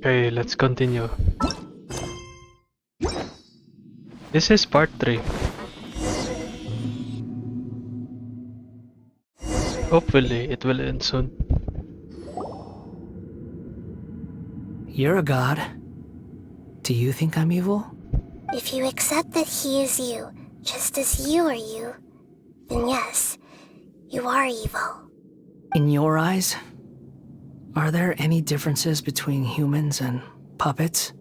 Okay, let's continue. This is part 3. Hopefully, it will end soon. You're a god. Do you think I'm evil? If you accept that he is you, just as you are you, then yes, you are evil. In your eyes, are there any differences between humans and puppets?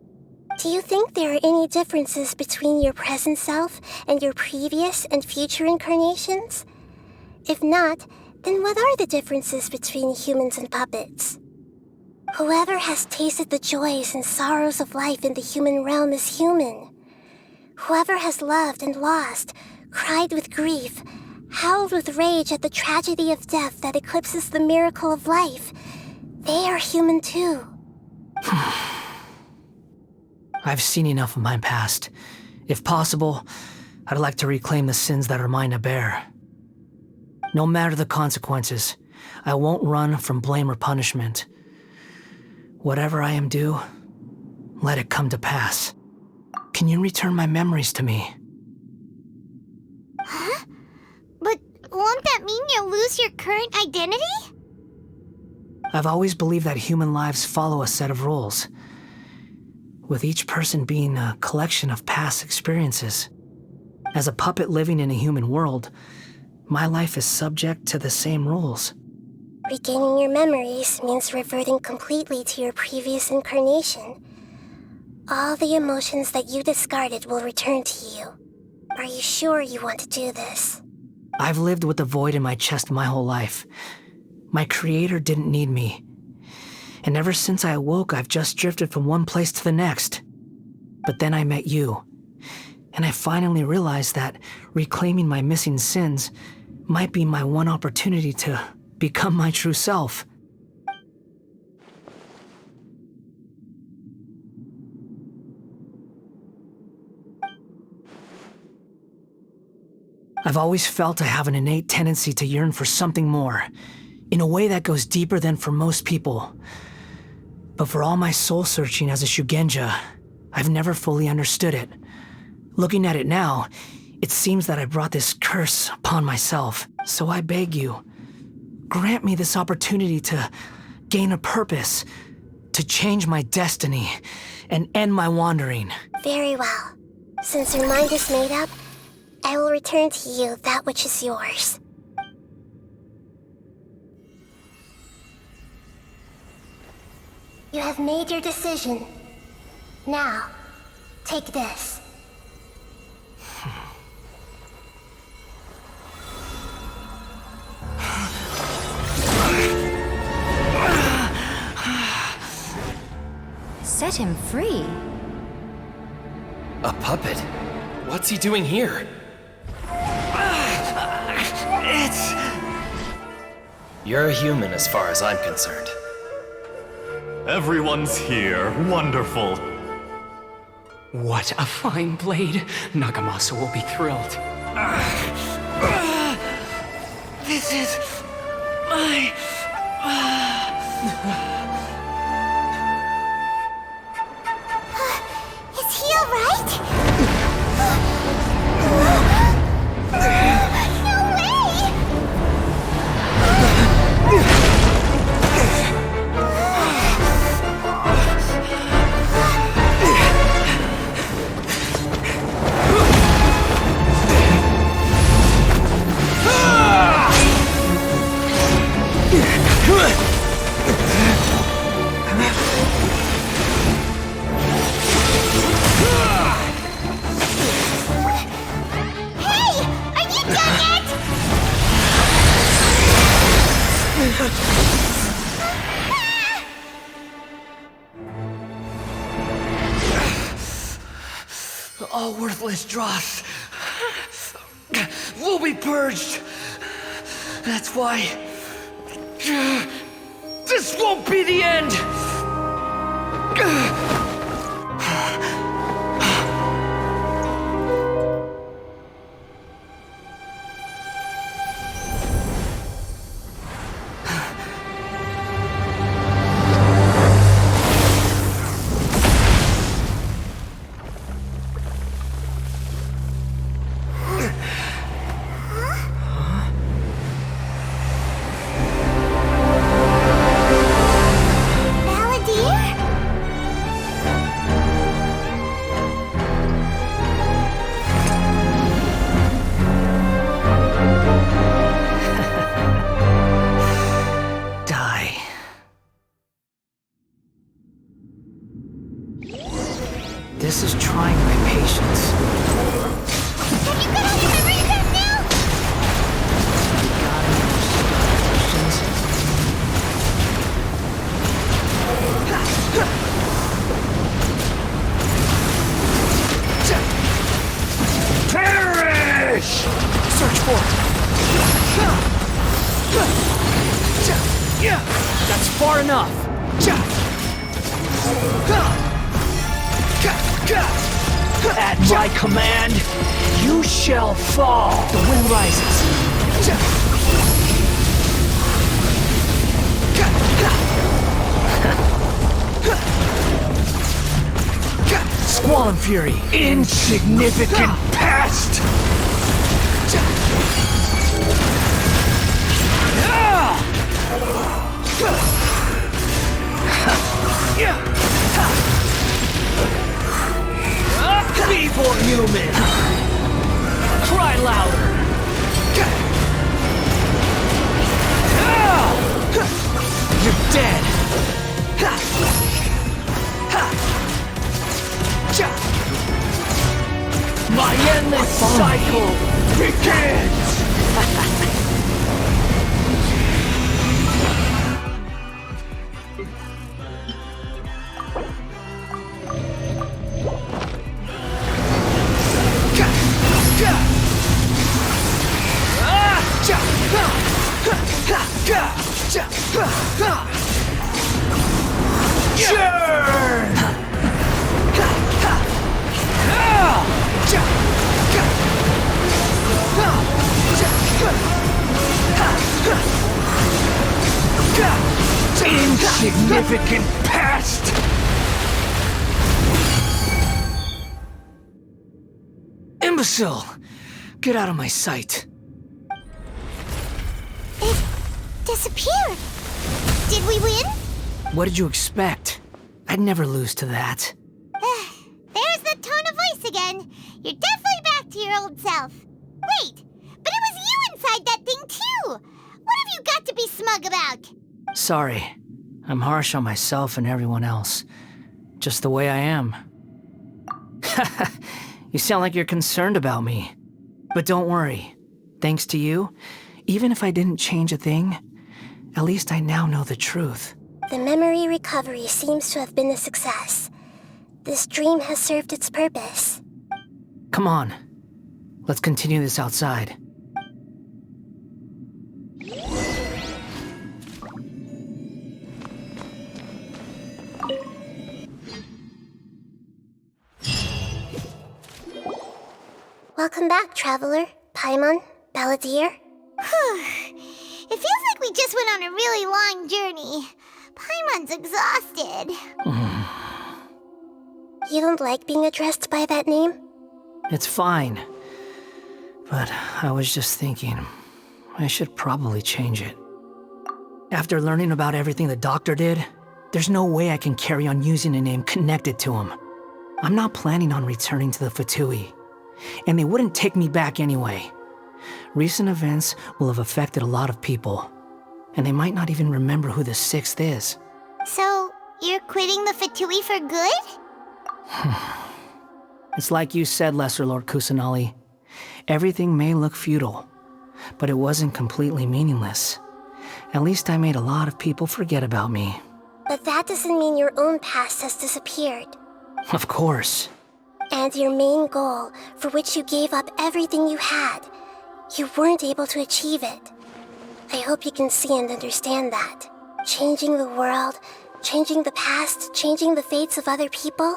Do you think there are any differences between your present self and your previous and future incarnations? If not, then what are the differences between humans and puppets? Whoever has tasted the joys and sorrows of life in the human realm is human. Whoever has loved and lost, cried with grief, howled with rage at the tragedy of death that eclipses the miracle of life, they are human too. I've seen enough of my past. If possible, I'd like to reclaim the sins that are mine to bear. No matter the consequences, I won't run from blame or punishment. Whatever I am due, let it come to pass. Can you return my memories to me? Huh? But won't that mean you'll lose your current identity? I've always believed that human lives follow a set of rules, with each person being a collection of past experiences. As a puppet living in a human world, my life is subject to the same rules. Regaining your memories means reverting completely to your previous incarnation. All the emotions that you discarded will return to you. Are you sure you want to do this? I've lived with the void in my chest my whole life. My creator didn't need me. And ever since I awoke, I've just drifted from one place to the next. But then I met you, and I finally realized that reclaiming my missing sins might be my one opportunity to become my true self. I've always felt I have an innate tendency to yearn for something more, in a way that goes deeper than for most people. But for all my soul-searching as a Shugenja, I've never fully understood it. Looking at it now, it seems that I brought this curse upon myself. So I beg you, grant me this opportunity to gain a purpose, to change my destiny, and end my wandering. Very well. Since your mind is made up, I will return to you that which is yours. You have made your decision. Now, take this. Set him free. A puppet? What's he doing here? You're a human as far as I'm concerned. Everyone's here. Wonderful. What a fine blade. Nagamasa will be thrilled. This is my... Is he alright? No way! All worthless dross will be purged. That's why this won't be the end. This is trying my patience. Have you got all your memories back now? You got any more questions? Perish! Search for it. That's far enough. At my command, you shall fall. The wind rises. Squall and fury. Insignificant pest! Evil human! Cry louder! You're dead! My endless cycle begins! Insignificant pest! Imbecile! Get out of my sight. It disappeared. Did we win? What did you expect? I'd never lose to that. There's that tone of voice again. You're definitely back to your old self. Wait, but it was you inside that thing too. What have you got to be smug about? Sorry. I'm harsh on myself and everyone else. Just the way I am. You sound like you're concerned about me. But don't worry. Thanks to you, even if I didn't change a thing, at least I now know the truth. The memory recovery seems to have been a success. This dream has served its purpose. Come on. Let's continue this outside. Welcome back, Traveler, Paimon, Balladeer. It feels like we just went on a really long journey. Paimon's exhausted. You don't like being addressed by that name? It's fine. But I was just thinking, I should probably change it. After learning about everything the doctor did, there's no way I can carry on using a name connected to him. I'm not planning on returning to the Fatui, and they wouldn't take me back anyway. Recent events will have affected a lot of people, and they might not even remember who the sixth is. So, you're quitting the Fatui for good? It's like you said, Lesser Lord Kusanali. Everything may look futile, but it wasn't completely meaningless. At least I made a lot of people forget about me. But that doesn't mean your own past has disappeared. Of course. And your main goal, for which you gave up everything you had, you weren't able to achieve it. I hope you can see and understand that. Changing the world, changing the past, changing the fates of other people,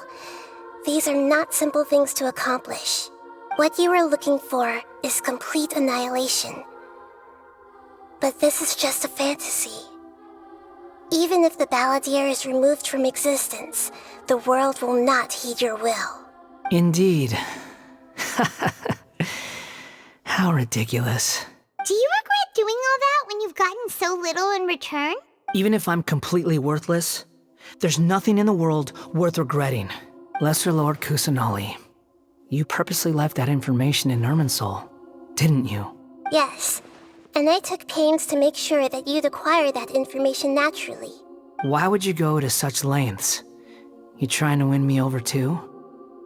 these are not simple things to accomplish. What you are looking for is complete annihilation. But this is just a fantasy. Even if the Balladeer is removed from existence, the world will not heed your will. Indeed. How ridiculous. Do you regret doing all that when you've gotten so little in return? Even if I'm completely worthless, there's nothing in the world worth regretting. Lesser Lord Kusanali, you purposely left that information in Irminsul, didn't you? Yes, and I took pains to make sure that you'd acquire that information naturally. Why would you go to such lengths? You trying to win me over too?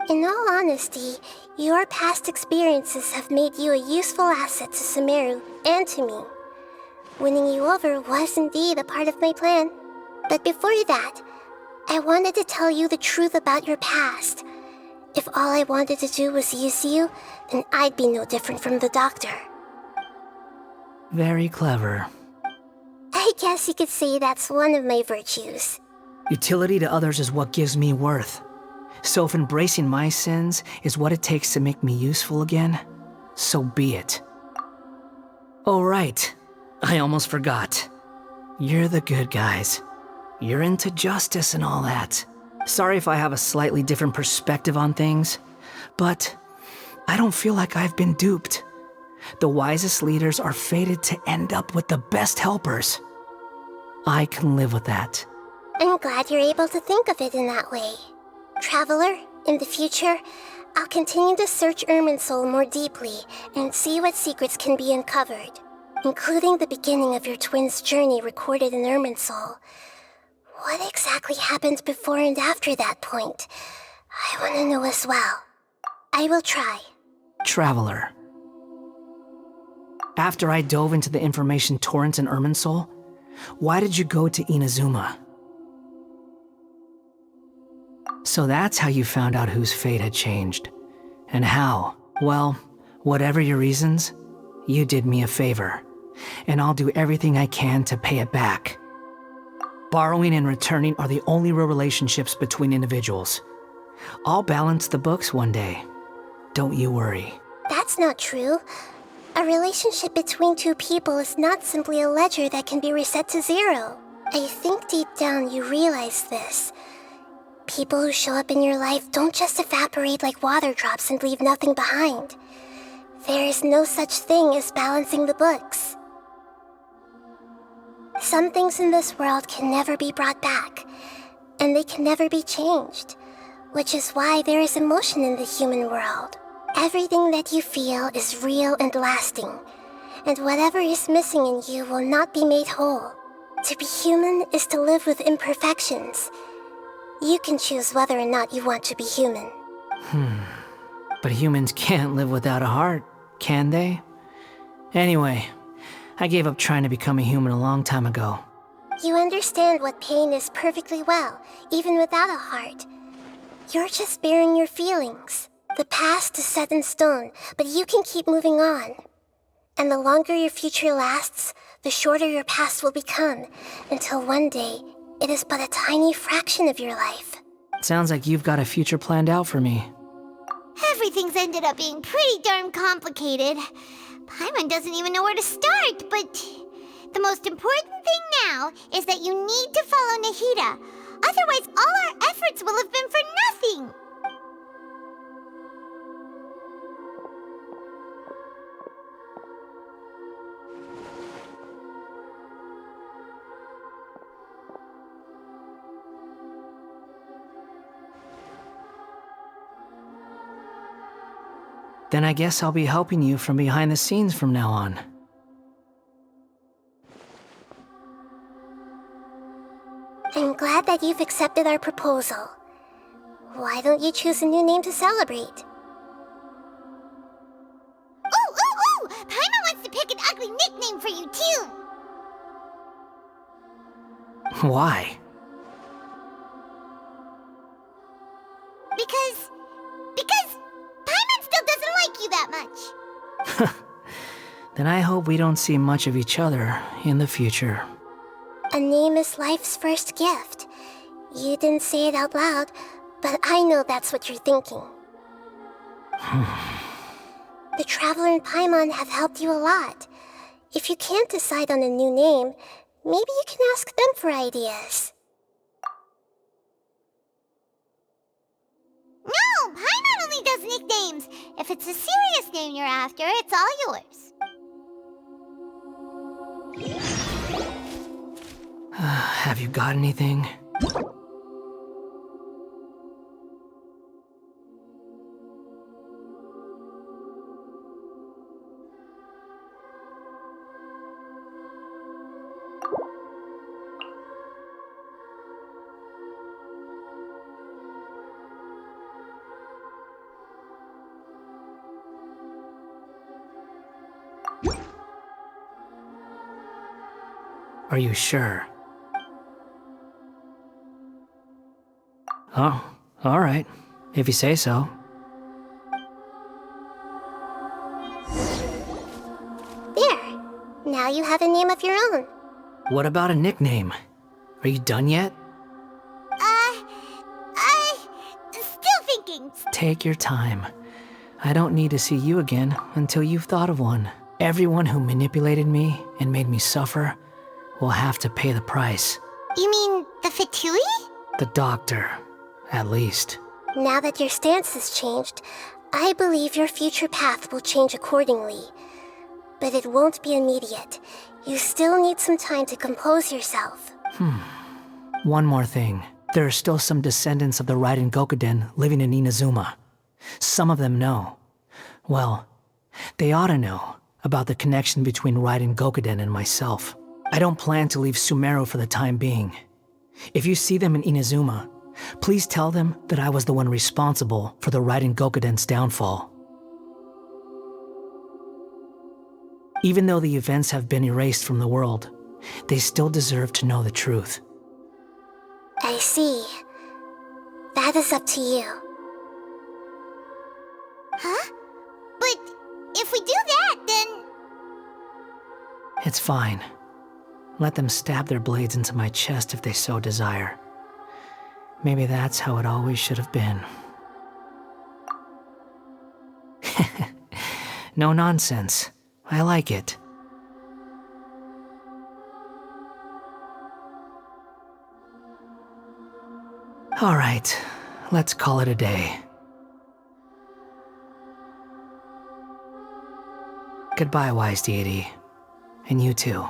In all honesty, your past experiences have made you a useful asset to SUMERU and to me. Winning you over was indeed a part of my plan. But before that, I wanted to tell you the truth about your past. If all I wanted to do was use you, then I'd be no different from the doctor. Very clever. I guess you could say that's one of my virtues. Utility to others is what gives me worth. So if embracing my sins is what it takes to make me useful again, so be it. Oh right, I almost forgot. You're the good guys. You're into justice and all that. Sorry if I have a slightly different perspective on things, but I don't feel like I've been duped. The wisest leaders are fated to end up with the best helpers. I can live with that. I'm glad you're able to think of it in that way. Traveler, in the future, I'll continue to search Irminsul more deeply and see what secrets can be uncovered, including the beginning of your twins' journey recorded in Irminsul. What exactly happened before and after that point? I want to know as well. I will try. Traveler. After I dove into the information torrents in Irminsul, why did you go to Inazuma? So that's how you found out whose fate had changed. And how? Well, whatever your reasons, you did me a favor. And I'll do everything I can to pay it back. Borrowing and returning are the only real relationships between individuals. I'll balance the books one day. Don't you worry. That's not true. A relationship between two people is not simply a ledger that can be reset to zero. I think deep down you realize this. People who show up in your life don't just evaporate like water drops and leave nothing behind. There is no such thing as balancing the books. Some things in this world can never be brought back, and they can never be changed, which is why there is emotion in the human world. Everything that you feel is real and lasting, and whatever is missing in you will not be made whole. To be human is to live with imperfections. You can choose whether or not you want to be human. But humans can't live without a heart, can they? Anyway, I gave up trying to become a human a long time ago. You understand what pain is perfectly well, even without a heart. You're just bearing your feelings. The past is set in stone, but you can keep moving on. And the longer your future lasts, the shorter your past will become, until one day, it is but a tiny fraction of your life. Sounds like you've got a future planned out for me. Everything's ended up being pretty darn complicated. Paimon doesn't even know where to start, but the most important thing now is that you need to follow Nahida. Otherwise, all our efforts will have been for nothing. Then I guess I'll be helping you from behind the scenes from now on. I'm glad that you've accepted our proposal. Why don't you choose a new name to celebrate? Ooh! Paimon wants to pick an ugly nickname for you, too! Why? Because Paimon still doesn't like you that much. Then I hope we don't see much of each other in the future. A name is life's first gift. You didn't say it out loud, but I know that's what you're thinking. The Traveler and Paimon have helped you a lot. If you can't decide on a new name, maybe you can ask them for ideas. No, Paimon only does nicknames. If it's a serious name you're after, it's all yours. Have you got anything? Are you sure? Oh, alright. If you say so. There. Now you have a name of your own. What about a nickname? Are you done yet? Still thinking. Take your time. I don't need to see you again until you've thought of one. Everyone who manipulated me and made me suffer will have to pay the price. You mean the Fatui? The doctor, at least. Now that your stance has changed, I believe your future path will change accordingly. But it won't be immediate. You still need some time to compose yourself. One more thing. There are still some descendants of the Raiden Gokuden living in Inazuma. Some of them know. Well, they ought to know about the connection between Raiden Gokuden and myself. I don't plan to leave SUMERU for the time being. If you see them in Inazuma, please tell them that I was the one responsible for the Raiden Gokuden's downfall. Even though the events have been erased from the world, they still deserve to know the truth. I see. That is up to you. Huh? But if we do that, then... It's fine. Let them stab their blades into my chest if they so desire. Maybe that's how it always should have been. No nonsense. I like it. All right, let's call it a day. Goodbye, wise deity. And you too.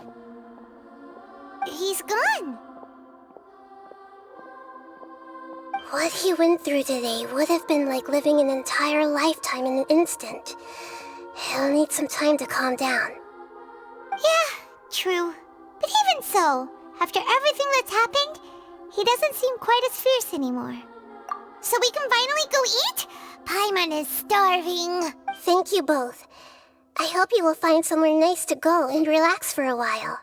He's gone. What he went through today would have been like living an entire lifetime in an instant. He'll need some time to calm down. Yeah, true. But even so, after everything that's happened, he doesn't seem quite as fierce anymore. So we can finally go eat? Paimon is starving. Thank you both. I hope you will find somewhere nice to go and relax for a while.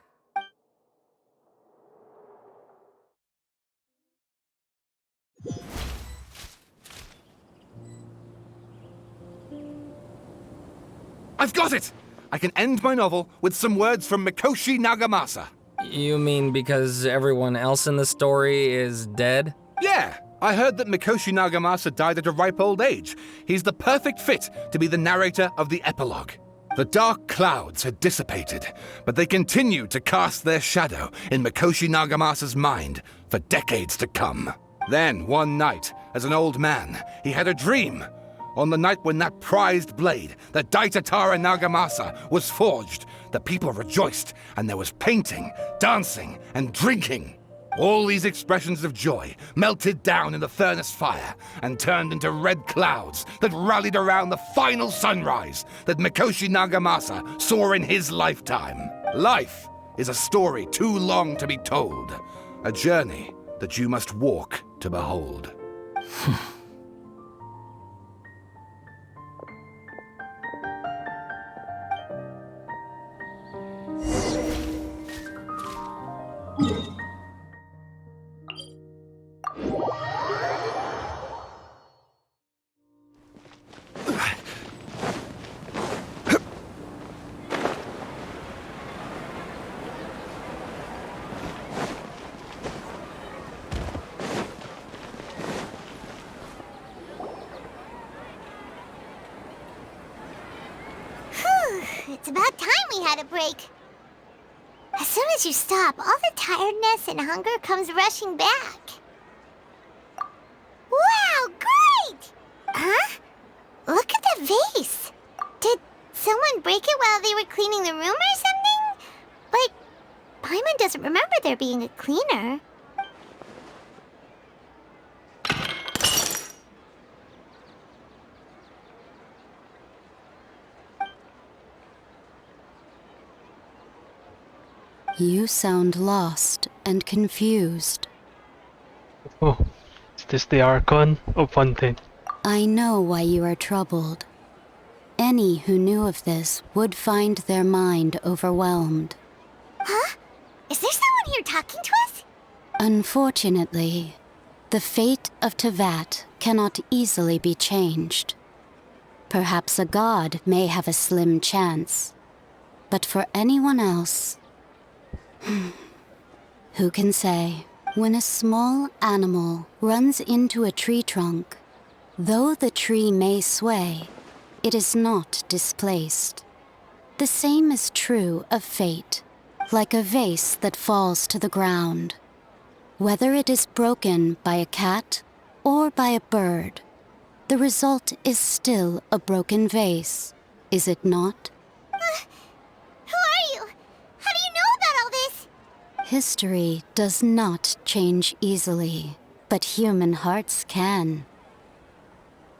I've got it! I can end my novel with some words from Mikoshi Nagamasa. You mean because everyone else in the story is dead? Yeah, I heard that Mikoshi Nagamasa died at a ripe old age. He's the perfect fit to be the narrator of the epilogue. The dark clouds had dissipated, but they continued to cast their shadow in Mikoshi Nagamasa's mind for decades to come. Then, one night, as an old man, he had a dream. On the night when that prized blade, the Daitatara Nagamasa, was forged, the people rejoiced, and there was painting, dancing, and drinking. All these expressions of joy melted down in the furnace fire and turned into red clouds that rallied around the final sunrise that Mikoshi Nagamasa saw in his lifetime. Life is a story too long to be told, a journey that you must walk to behold. It's about time we had a break. As soon as you stop, all the tiredness and hunger comes rushing back. Wow, great! Huh? Look at the vase. Did someone break it while they were cleaning the room or something? Like, Paimon doesn't remember there being a cleaner. You sound lost and confused. Oh, is this the Archon of Fontaine? I know why you are troubled. Any who knew of this would find their mind overwhelmed. Huh? Is there someone Unfortunately, the fate of Tevat cannot easily be changed. Perhaps a god may have a slim chance, but for anyone else, who can say? When a small animal runs into a tree trunk, though the tree may sway, it is not displaced. The same is true of fate, like a vase that falls to the ground. Whether it is broken by a cat or by a bird, the result is still a broken vase, is it not? Who are you? How do you know about all this? History does not change easily, but human hearts can.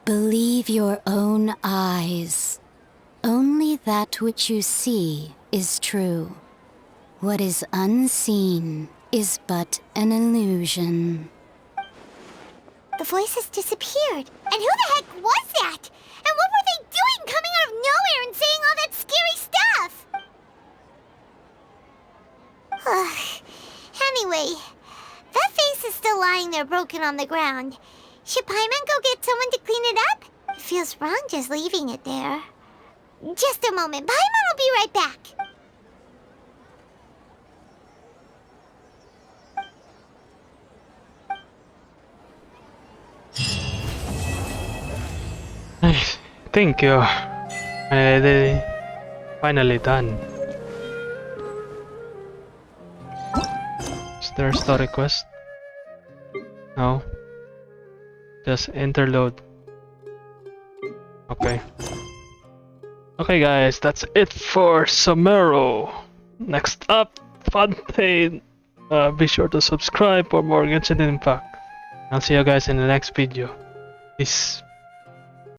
Believe your own eyes. Only that which you see is true. What is unseen is but an illusion. The voices disappeared. And who the heck was that? And what were they doing coming out of nowhere and saying all that scary stuff? Anyway, that face is still lying there broken on the ground. Should Paimon go get someone to clean it up? It feels wrong just leaving it there. Just a moment. Paimon will be right back. Nice. Thank you. They finally done. Is there a story quest? No. Just interlude. Okay. Okay guys, that's it for SUMERU. Next up, Fontaine. Be sure to subscribe for more Genshin Impact. I'll see you guys in the next video. Peace.